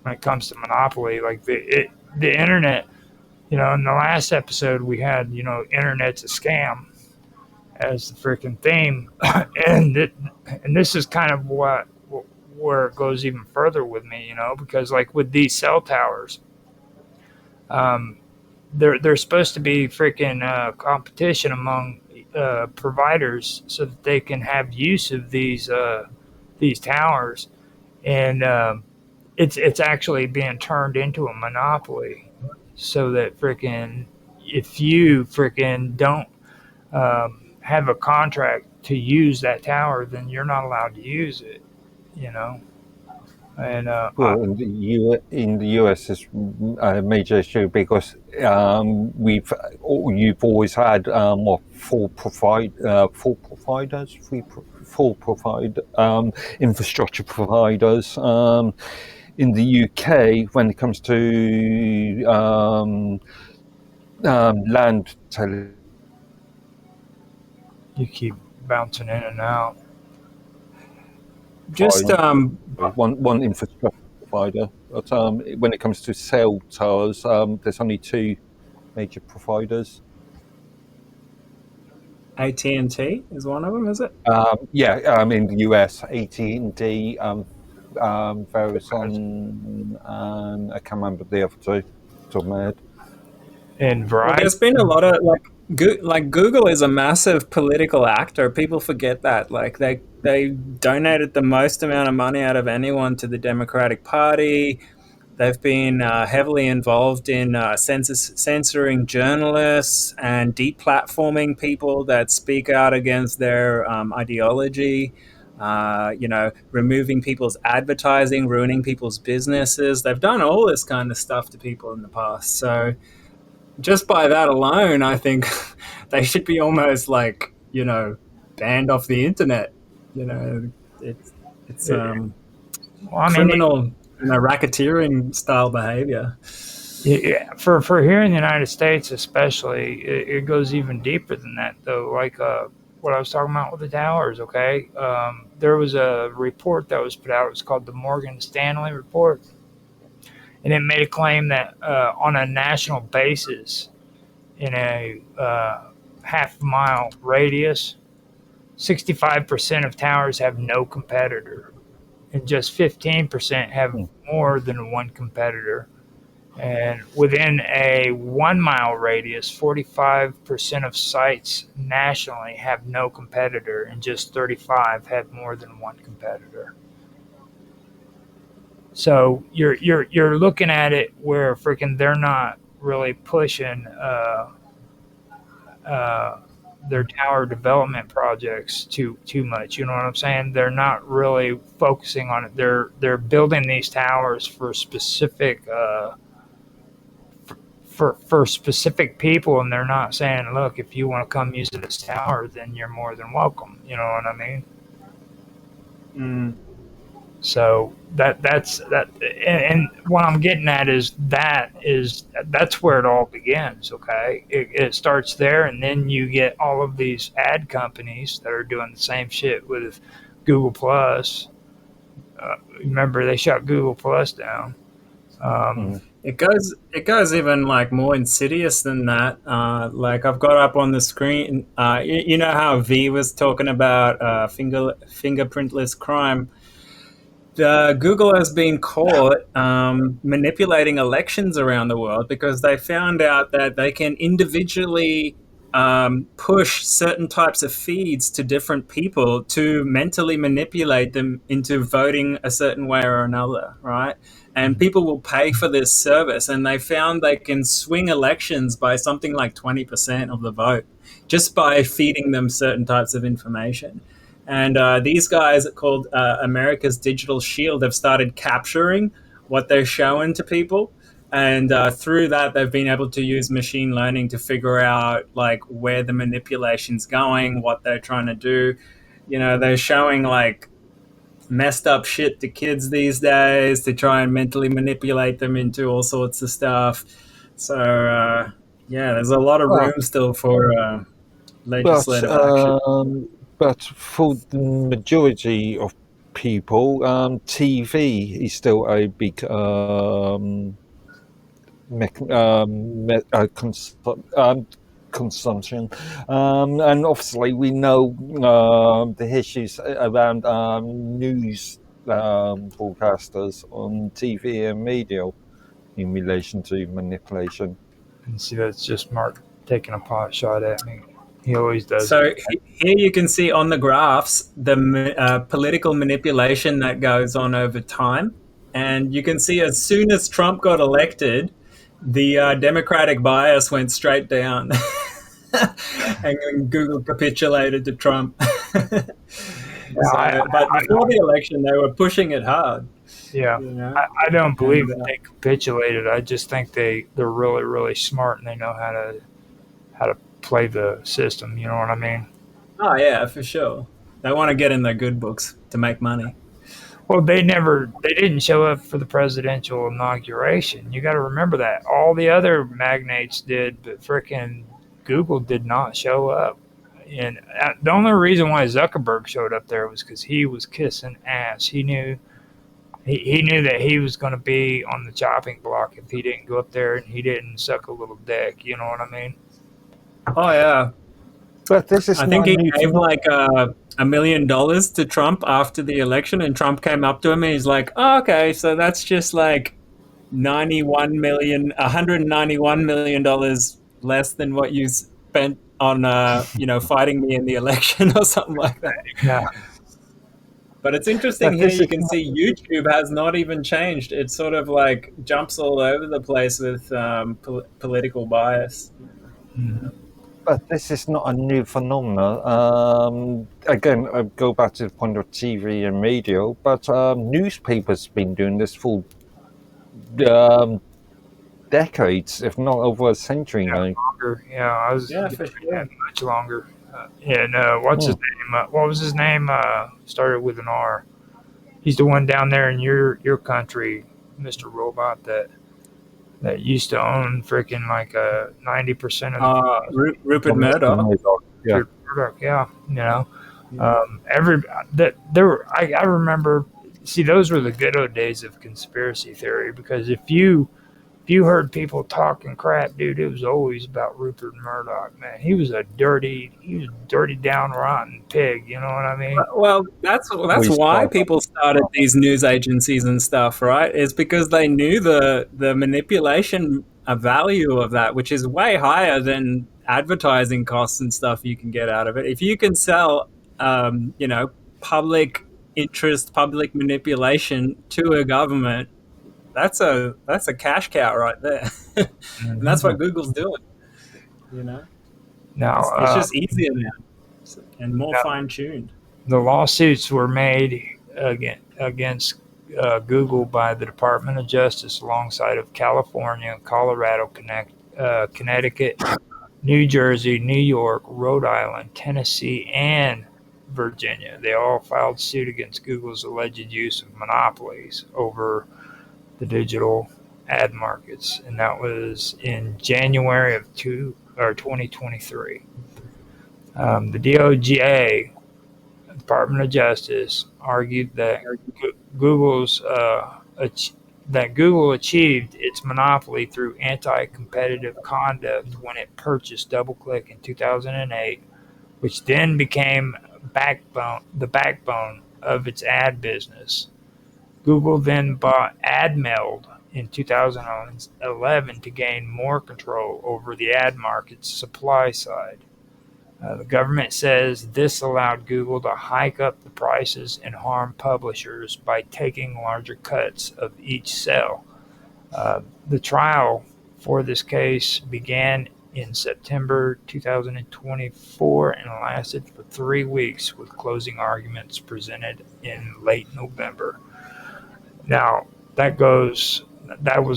when it comes to monopoly. Like the internet, in the last episode we had, internet's a scam as the freaking theme, and this is kind of where it goes even further with me, because like with these cell towers, um, they're supposed to be freaking competition among providers so that they can have use of these towers, and it's actually being turned into a monopoly, so that freaking if you freaking don't have a contract to use that tower, then you're not allowed to use it. You know, and Well, in the US, it's a major issue because you've always had four providers, four provide infrastructure providers. In the UK, when it comes to land you keep bouncing in and out. Just one infrastructure provider, but when it comes to cell towers, there's only two major providers. AT&T is one of them, is it? In the US, AT&T, Verizon, and I can't remember the other two. Top of my head. And Well, there's been a lot of like Google is a massive political actor. People forget that. Like they donated the most amount of money out of anyone to the Democratic Party. They've been heavily involved in censoring journalists and deplatforming people that speak out against their ideology. Removing people's advertising, ruining people's businesses. They've done all this kind of stuff to people in the past. So just by that alone, I think they should be almost like, banned off the internet. It's criminal, racketeering style behavior. Yeah, for here in the United States, especially, it goes even deeper than that, though. Like what I was talking about with the towers. Okay, there was a report that was put out. It was called the Morgan Stanley Report. And it made a claim that on a national basis, in a half-mile radius, 65% of towers have no competitor, and just 15% have more than one competitor. And within a 1 mile radius, 45% of sites nationally have no competitor, and just 35 have more than one competitor. So you're looking at it where freaking they're not really pushing their tower development projects too much. You know what I'm saying? They're not really focusing on it. They're building these towers for specific for specific people, and they're not saying, look, if you want to come use this tower, then you're more than welcome. You know what I mean? So that's that, and what I'm getting at is that's where it all begins. Okay, it starts there, and then you get all of these ad companies that are doing the same shit with Google Plus. Remember, they shut Google Plus down. It goes even like more insidious than that. Like I've got up on the screen. You know how V was talking about fingerprintless crime. Google has been caught manipulating elections around the world because they found out that they can individually push certain types of feeds to different people to mentally manipulate them into voting a certain way or another, right? And people will pay for this service, and they found they can swing elections by something like 20% of the vote just by feeding them certain types of information. And these guys called America's Digital Shield have started capturing what they're showing to people. And through that, they've been able to use machine learning to figure out like where the manipulation's going, what they're trying to do. They're showing like messed up shit to kids these days to try and mentally manipulate them into all sorts of stuff. So, there's a lot of room still for legislative action. But for the majority of people, TV is still a big consumption, and obviously we know the issues around news broadcasters on TV and media in relation to manipulation. And see, that's just Mark taking a pot shot at me. He always does. So here you can see on the graphs the political manipulation that goes on over time. And you can see as soon as Trump got elected, the Democratic bias went straight down. And Google capitulated to Trump. But before the election, they were pushing it hard. Yeah, you know? I don't believe that they capitulated. I just think they're really, really smart and they know how to play the system. You know what I mean? Oh yeah, for sure. They want to get in their good books to make money. Well, they didn't show up for the presidential inauguration. You got to remember that. All the other magnates did, but frickin' Google did not show up. And the only reason why Zuckerberg showed up there was because he was kissing ass. He knew that he was going to be on the chopping block if he didn't go up there and he didn't suck a little dick. You know what I mean? Oh yeah. But this is I think he gave like $1 million to Trump after the election, and Trump came up to him and he's like, "Oh, okay, so that's just like $191 million less than what you spent on fighting me in the election," or something like that. Yeah. But it's interesting here. You can see YouTube has not even changed. It sort of like jumps all over the place with political bias. Mm-hmm. But this is not a new phenomenon. Again, I go back to the point of TV and radio, but newspapers been doing this for decades, if not over a century now. Longer. Yeah, for sure. Much longer. What's his name? What was his name? Started with an R. He's the one down there in your country, Mr. Robot, that used to own freaking like 90% of Rupert Murdoch. Yeah. Rupert Murdoch, yeah. You know, I remember. See, those were the good old days of conspiracy theory, because if you heard people talking crap, dude, it was always about Rupert Murdoch, man. He was a dirty down rotten pig. You know what I mean? Well, that's why people started these news agencies and stuff, right? It's because they knew the manipulation value of that, which is way higher than advertising costs and stuff you can get out of it. If you can sell, public interest, public manipulation to a government, that's a cash cow right there. And that's what Google's doing. Now it's just easier now and more fine-tuned. The lawsuits were made against Google by the Department of Justice alongside of California, Colorado, Connecticut, New Jersey, New York, Rhode Island, Tennessee, and Virginia. They all filed suit against Google's alleged use of monopolies over the digital ad markets, and that was in January of 2023. The DOJ, Department of Justice, argued that Google achieved its monopoly through anti-competitive conduct when it purchased DoubleClick in 2008, which then became the backbone of its ad business. Google then bought AdMeld in 2011 to gain more control over the ad market's supply side. The government says this allowed Google to hike up the prices and harm publishers by taking larger cuts of each sale. The trial for this case began in September 2024 and lasted for 3 weeks, with closing arguments presented in late November. Now, that was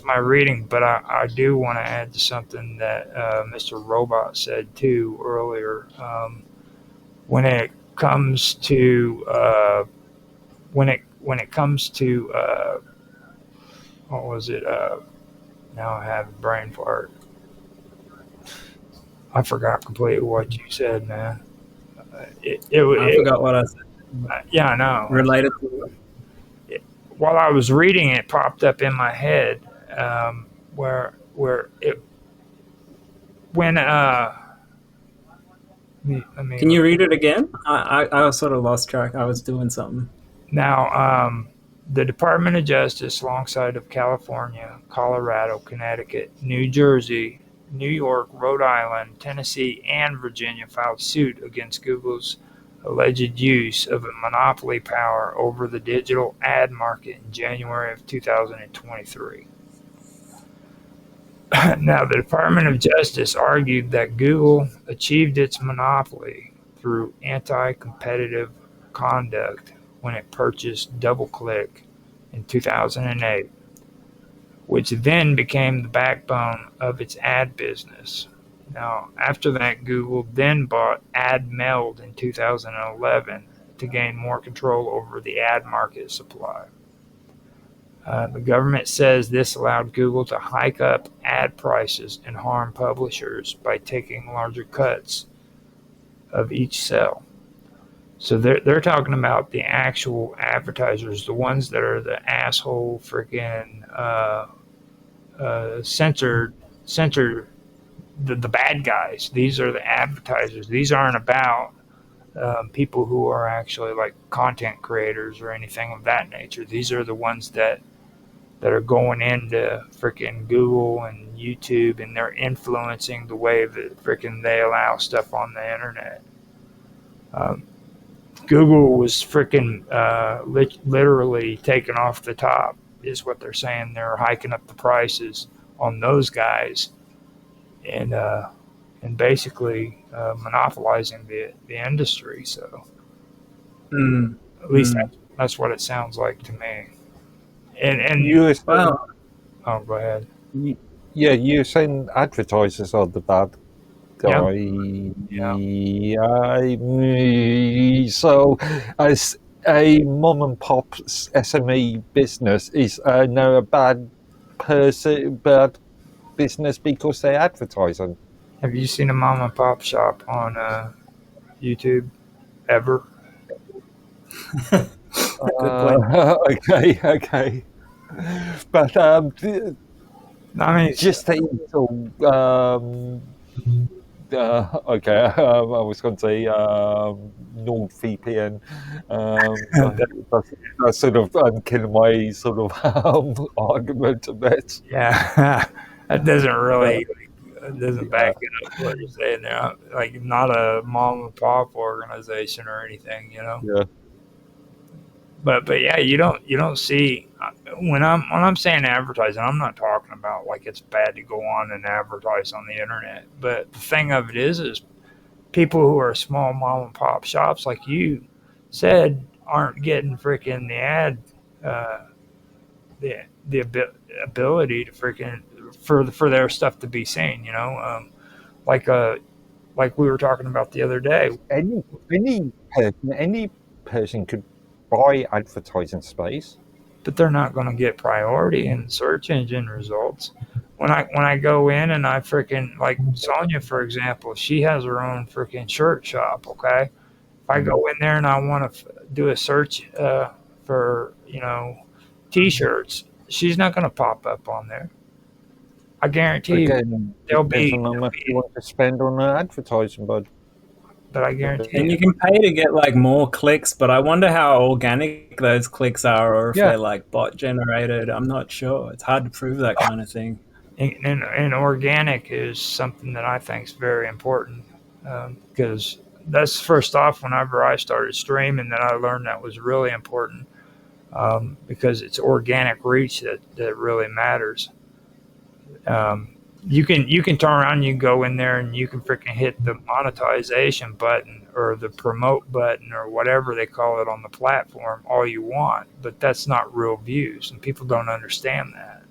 my reading, but I do want to add to something that Mr. Robot said too earlier. When it comes to what was it? Now I have a brain fart. I forgot completely what you said, man. I forgot what I said. Yeah, I know. related to. While I was reading, it popped up in my head, where it when let me Can you read it again? I sort of lost track. I was doing something. now the Department of Justice, alongside of California, Colorado, Connecticut, New Jersey, New York, Rhode Island, Tennessee, and Virginia, filed suit against Google's alleged use of a monopoly power over the digital ad market in January of 2023. Now, the Department of Justice argued that Google achieved its monopoly through anti-competitive conduct when it purchased DoubleClick in 2008, which then became the backbone of its ad business. Now, after that, Google then bought AdMeld in 2011 to gain more control over the ad market supply. The government says this allowed Google to hike up ad prices and harm publishers by taking larger cuts of each sale. So they're talking about the actual advertisers, the ones that are the asshole freaking censored the bad guys. These are the advertisers. These aren't about people who are actually like content creators or anything of that nature. These are the ones that are going into freaking Google and YouTube, and they're influencing the way that freaking they allow stuff on the internet. Google was freaking literally taken off the top, is what they're saying. They're hiking up the prices on those guys, and basically monopolizing the industry. So at least that's what it sounds like to me. And You were saying, Well, oh, go ahead. yeah, you were saying advertisers are the bad guy. Yeah. So, as a mom and pop SME business, is now a bad business because they advertising. Have you seen a mom and pop shop on YouTube ever? good point. Okay. But I mean, just okay. I was going to say NordVPN. That's sort of killing my sort of argument a bit. yeah, that doesn't really doesn't back it up what you're saying there. Like, not a mom and pop organization or anything, you know. Yeah. But yeah, you don't see when I'm saying advertising, I'm not talking about like it's bad to go on and advertise on the internet. But the thing of it is people who are small mom and pop shops, like you said, aren't getting freaking the ad, the ability to freaking for their stuff to be seen. You know, like we were talking about the other day. Any person could buy advertising space, but they're not going to get priority in search engine results. When I go in and I freaking, like Sonia, for example, she has her own freaking shirt shop. Okay, if I go in there and I want to do a search for t-shirts, she's not going to pop up on there. I guarantee you, there'll be how much you want to spend on advertising, bud. But I guarantee And you can pay to get like more clicks, but I wonder how organic those clicks are, or if they're like bot generated. I'm not sure. It's hard to prove that kind of thing. And organic is something that I think is very important, because that's first off, whenever I started streaming, that I learned that was really important, because it's organic reach that really matters. You can turn around, you can go in there and you can freaking hit the monetization button or the promote button or whatever they call it on the platform all you want, but that's not real views, and people don't understand that.